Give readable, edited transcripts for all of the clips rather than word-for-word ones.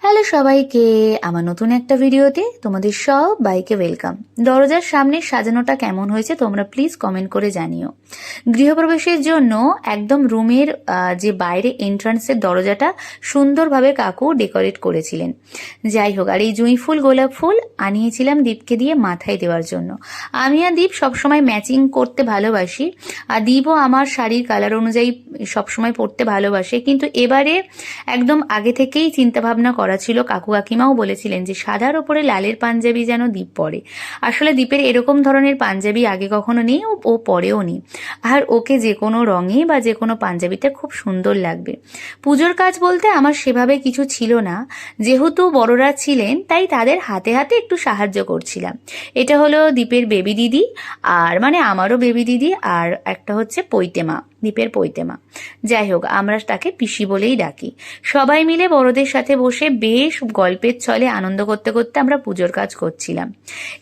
Hello সবাইকে, আমার নতুন একটা ভিডিওতে তোমাদের সবাইকে ওয়েলকাম। দরজার সামনে সাজানোটা কেমন হয়েছে তোমরা প্লিজ কমেন্ট করে জানিও। গৃহপ্রবেশের জন্য একদম রুমের যে বাইরে এন্ট্রান্সের দরজাটা সুন্দরভাবে কাকু ডেকোরেট করেছিলেন। যাই হোক, আর এই জুঁই ফুল গোলাপ ফুল আনিয়েছিলাম দীপকে দিয়ে মাথায় দেওয়ার জন্য। আমি আর দীপ সবসময় ম্যাচিং করতে ভালোবাসি, আর দীপও আমার শাড়ির কালার অনুযায়ী সবসময় পরতে ভালোবাসে, কিন্তু এবারে একদম আগে থেকেই চিন্তাভাবনা করা ছিল। কাকু কাকিমাও বলেছিলেন যে সাদার ওপরে লালের পাঞ্জাবি যেন দীপ পরে। আসলে দীপের এরকম ধরনের পাঞ্জাবি আগে কখনো নেই, ও পরেও নি, আর ওকে যে কোনো রঙে বা যে কোনো পাঞ্জাবিতে খুব সুন্দর লাগবে। পুজোর কাজ বলতে আমার সেভাবে কিছু ছিল না, যেহেতু বড়রা ছিলেন তাই তাদের হাতে হাতে একটু সাহায্য করছিলাম। এটা হলো দীপের বেবি দিদি, আর মানে আমারও বেবি দিদি, আর একটা হচ্ছে পৈতেমা, দীপের পৈতেমা। যাই হোক, আমরা তাকে পিসি বলেই ডাকি। সবাই মিলে বড়দের সাথে বসে বেশ গল্পের ছলে আনন্দ করতে করতে আমরা পুজোর কাজ করছিলাম।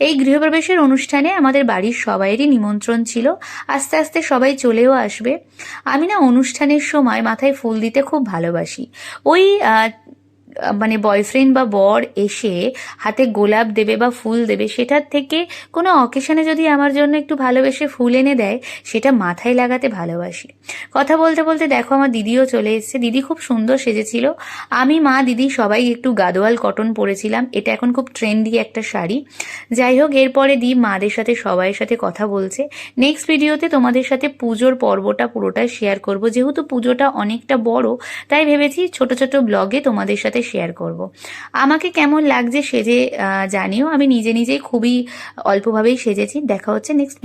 এই গৃহপ্রবেশের অনুষ্ঠানে আমাদের বাড়ির সবাইয়েরই নিমন্ত্রণ ছিল, আস্তে আস্তে সবাই চলেও আসবে। আমি না অনুষ্ঠানের সময় মাথায় ফুল দিতে খুব ভালোবাসি। ওই মানে বয়ফ্রেন্ড বা বর এসে হাতে গোলাপ দেবে বা ফুল দেবে, সেটার থেকে কোনো অকেশনে যদি আমার জন্য একটু ভালোবেসে ফুল এনে দেয়, সেটা মাথায় লাগাতে ভালোবাসি। কথা বলতে বলতে দেখো আমার দিদিও চলে এসেছে। দিদি খুব সুন্দর সেজেছিল। আমি, মা, দিদি সবাই একটু গাদোয়াল কটন পরেছিলাম, এটা এখন খুব ট্রেন্ডি একটা শাড়ি। যাই হোক, এরপরে দি মাদের সাথে সবাইয়ের সাথে কথা বলছে। নেক্সট ভিডিওতে তোমাদের সাথে পুজোর পর্বটা পুরোটাই শেয়ার করব। যেহেতু পুজোটা অনেকটা বড়, তাই ভেবেছি ছোট ছোট ব্লগে তোমাদের সাথে শেয়ার করব। আমাকে কেমন লাগছে সেজে জানিও। আমি নিজে নিজেই খুবই অল্পভাবেই সেজেছি। দেখা হচ্ছে নেক্সট